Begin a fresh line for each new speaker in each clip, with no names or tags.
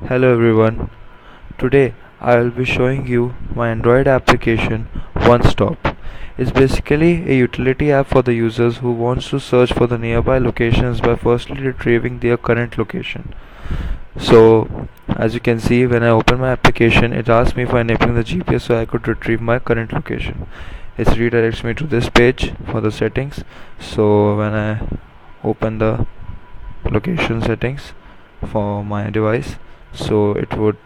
Hello everyone. Today I will be showing you my Android application One Stop. It's basically a utility app for the users who wants to search for the nearby locations by firstly retrieving their current location. So as you can see, when I open my application, it asks me for enabling the GPS so I could retrieve my current location. It redirects me to this page for the settings. So when I open the location settings for my device, so it would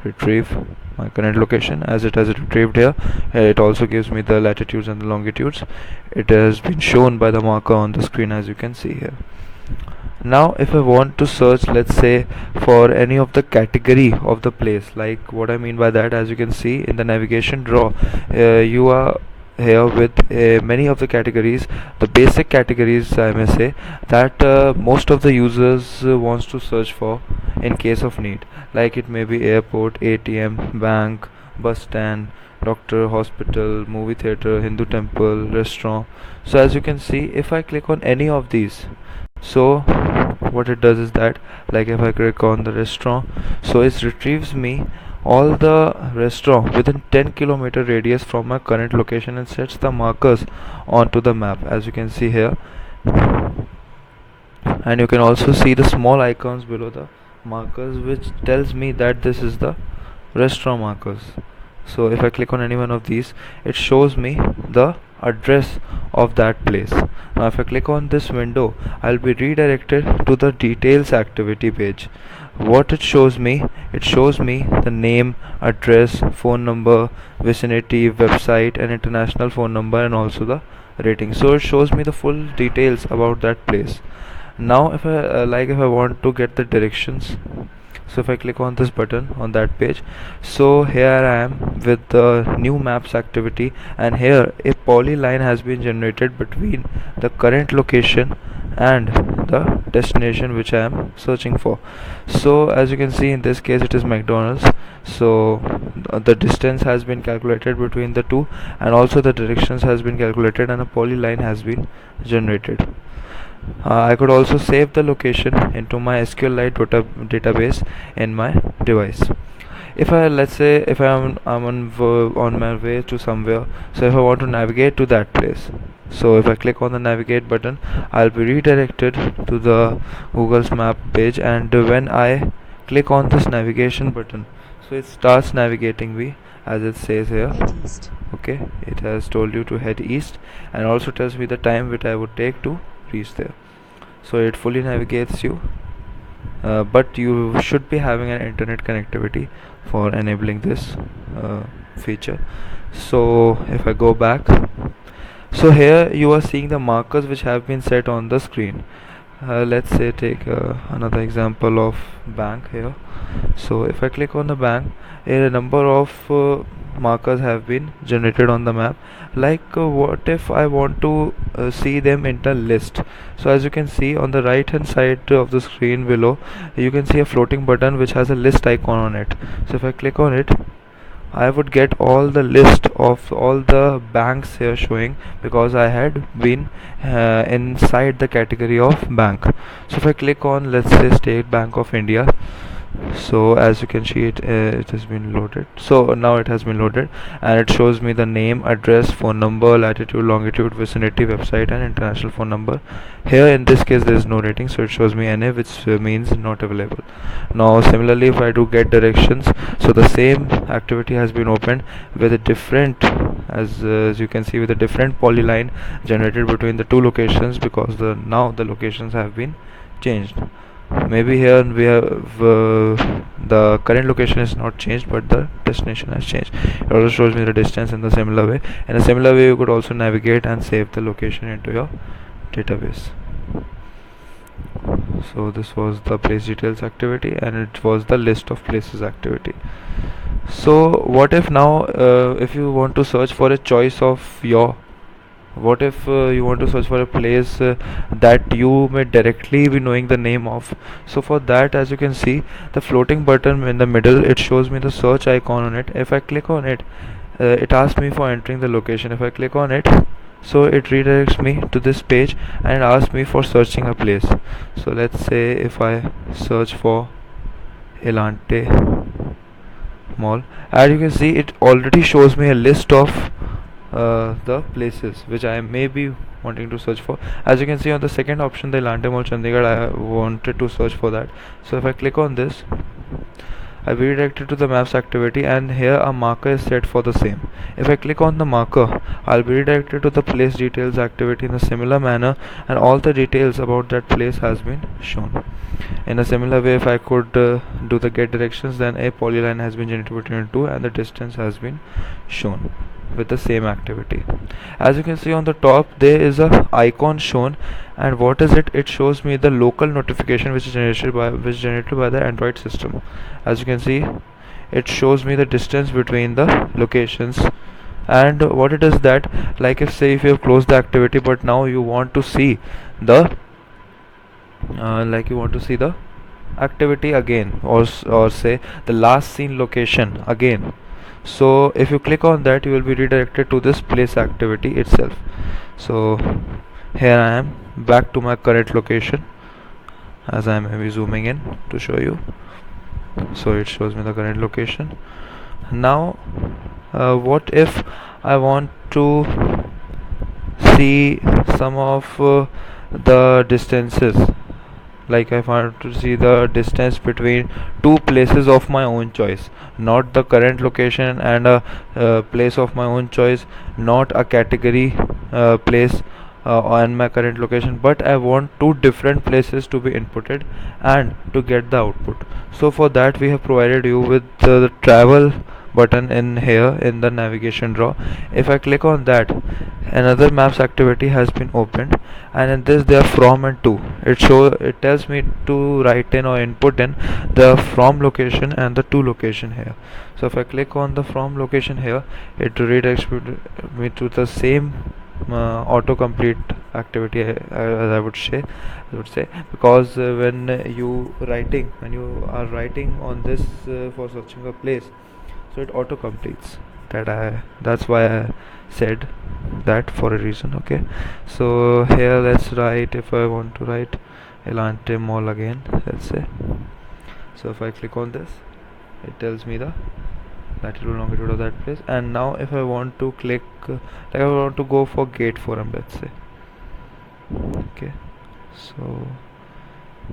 retrieve my current location. As it has retrieved here, it also gives me the latitudes and the longitudes. It has been shown by the marker on the screen, as you can see here. Now if I want to search, let's say, for any of the category of the place, like what I mean by that, as you can see in the navigation draw, you are here with many of the categories, the basic categories I may say, that most of the users wants to search for in case of need, like it may be airport, ATM, bank, bus stand, doctor, hospital, movie theater, Hindu temple, restaurant. So as you can see, if I click on any of these, so what it does is that, like if I click on the restaurant, so it retrieves me all the restaurant within 10 kilometer radius from my current location and sets the markers onto the map, as you can see here. And you can also see the small icons below the markers, which tells me that this is the restaurant markers. So if I click on any one of these, it shows me the address of that place. Now if I click on this window, I'll be redirected to the details activity page. What it shows me the name, address, phone number, vicinity, website and international phone number, and also the rating. So it shows me the full details about that place. Now if I want to get the directions, so if I click on this button on that page, so here I am with the new maps activity, and here a polyline has been generated between the current location and the destination which I am searching for. So as you can see, in this case it is McDonald's. So the distance has been calculated between the two, and also the directions has been calculated, and a polyline has been generated. I could also save the location into my SQLite database in my device. If I, let's say, if I'm on my way to somewhere, so if I want to navigate to that place, so if I click on the navigate button, I'll be redirected to the Google's map page, and when I click on this navigation button, so it starts navigating me as it says here. Okay, it has told you to head east, and also tells me the time which I would take to reach there. So it fully navigates you, but you should be having an internet connectivity for enabling this feature. So if I go back, so here you are seeing the markers which have been set on the screen. Let's say take another example of bank here. So if I click on the bank, a number of markers have been generated on the map. Like what if I want to see them in the list? So as you can see on the right hand side of the screen below, you can see a floating button which has a list icon on it. So if I click on it, I would get all the list of all the banks here showing, because I had been inside the category of bank. So if I click on, let's say, State Bank of India, so as you can see, it has been loaded. So now it has been loaded, and it shows me the name, address, phone number, latitude, longitude, vicinity, website and international phone number. Here in this case there is no rating, so it shows me NA, which means not available. Now similarly, if I do get directions, so the same activity has been opened with a different, as you can see, with a different polyline generated between the two locations, because now the locations have been changed. Maybe here we have the current location is not changed, but the destination has changed. It also shows me the distance in the similar way. In a similar way, you could also navigate and save the location into your database. So this was the place details activity, and it was the list of places activity. So what if now if you want to search for a choice of your, what if you want to search for a place that you may directly be knowing the name of? So for that, as you can see, the floating button in the middle, it shows me the search icon on it. If I click on it, it asks me for entering the location. If I click on it, so it redirects me to this page and asks me for searching a place. So let's say if I search for Elante Mall. As you can see, it already shows me a list of the places which I may be wanting to search for. As you can see on the second option, the Elante Mall Chandigarh, I wanted to search for that. So if I click on this, I'll be redirected to the maps activity, and here a marker is set for the same. If I click on the marker, I'll be redirected to the place details activity in a similar manner, and all the details about that place has been shown. In a similar way, if I could do the get directions, then a polyline has been generated between two and the distance has been shown with the same activity. As you can see on the top, there is a icon shown, and what is it? It shows me the local notification which is generated by the Android system. As you can see, it shows me the distance between the locations. And what it is that, like if say if you have closed the activity but now you want to see the activity again, or say the last seen location again, so if you click on that, you will be redirected to this place activity itself. So here I am back to my current location, as I am maybe zooming in to show you. So it shows me the current location. Now what if I want to see some of the distances, like I want to see the distance between two places of my own choice, not the current location and a place of my own choice, not a category place on my current location, but I want two different places to be inputted and to get the output. So for that we have provided you with the travel button in here in the navigation drawer. If I click on that, another maps activity has been opened, and in this there are from and to. It tells me to write in or input in the from location and the to location here. So if I click on the from location here, it redirects me to the same autocomplete activity, as I would say, because when you are writing on this for searching a place, so it auto completes. That's why I said that for a reason. Okay, so here let's write, if I want to write Elante Mall again, let's say. So if I click on this, it tells me the latitude and longitude of that place. And now if I want to click like I want to go for Gate Forum, let's say. Okay, so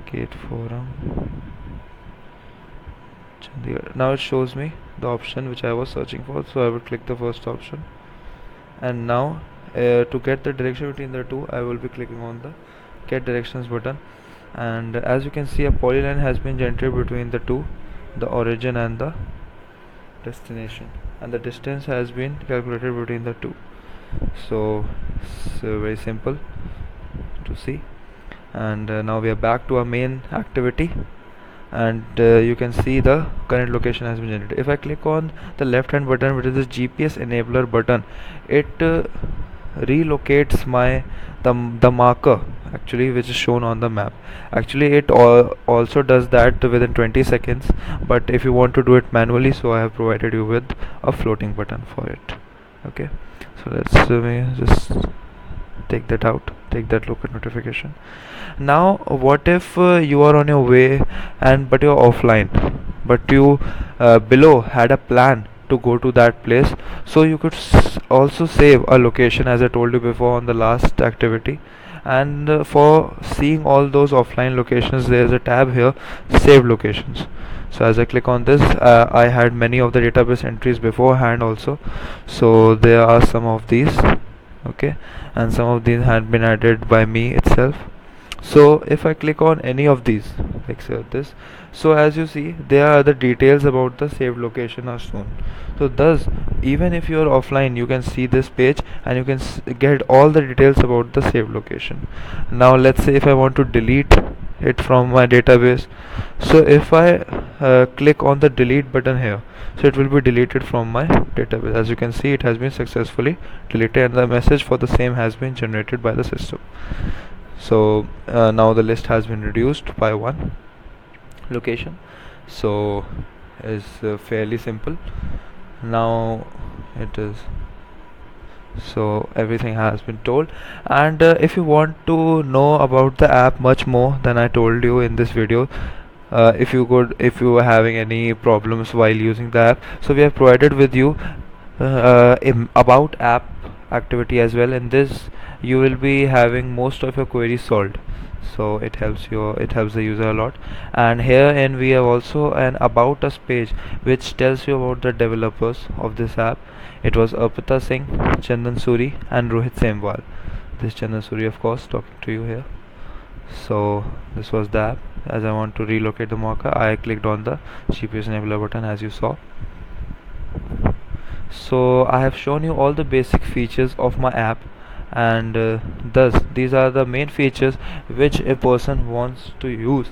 Gate Forum Chandigarh. Now it shows me the option which I was searching for, so I will click the first option, and now to get the direction between the two, I will be clicking on the get directions button, and as you can see, a polyline has been generated between the two, the origin and the destination, and the distance has been calculated between the two. So it's very simple to see. And now we are back to our main activity, and you can see the current location has been generated. If I click on the left hand button, which is the GPS enabler button, it relocates the marker actually which is shown on the map. Actually it also does that within 20 seconds, but if you want to do it manually, so I have provided you with a floating button for it. Okay, so let's just take that look at notification. Now what if you are on your way but you're offline, but you below had a plan to go to that place, so you could also save a location, as I told you before on the last activity. And for seeing all those offline locations, there is a tab here, save locations. So as I click on this, I had many of the database entries beforehand also, so there are some of these. Okay, and some of these had been added by me itself. So if I click on any of these, like say this, so as you see, there are the details about the saved location are shown. So thus, even if you are offline, you can see this page and you can get all the details about the saved location. Now let's say if I want to delete it from my database, so if I click on the delete button here, so it will be deleted from my database. As you can see, it has been successfully deleted, and the message for the same has been generated by the system. So now the list has been reduced by one location, so it's fairly simple. Now it is, so everything has been told. And if you want to know about the app much more than I told you in this video, if you are having any problems while using the app, so we have provided with you about app activity as well. In this you will be having most of your queries solved, so it helps the user a lot. And here, and we have also an about us page which tells you about the developers of this app. It was Arpita Singh, Chandan Suri and Rohit Semwal. This Chandan Suri, of course, talking to you here. So this was the app. As I want to relocate the marker, I clicked on the GPS enabler button, as you saw. So I have shown you all the basic features of my app, and thus these are the main features which a person wants to use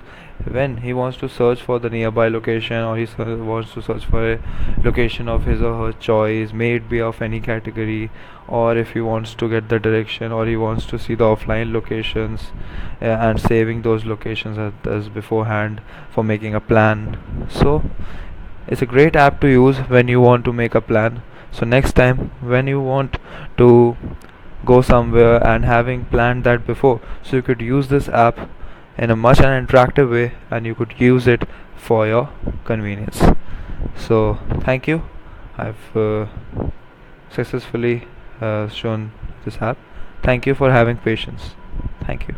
when he wants to search for the nearby location, or he wants to search for a location of his or her choice, may it be of any category, or if he wants to get the direction, or he wants to see the offline locations, and saving those locations as beforehand for making a plan. So it's a great app to use when you want to make a plan. So next time when you want to go somewhere and having planned that before, so you could use this app in a much an interactive way, and you could use it for your convenience. So thank you. I've successfully shown this app. Thank you for having patience. Thank you.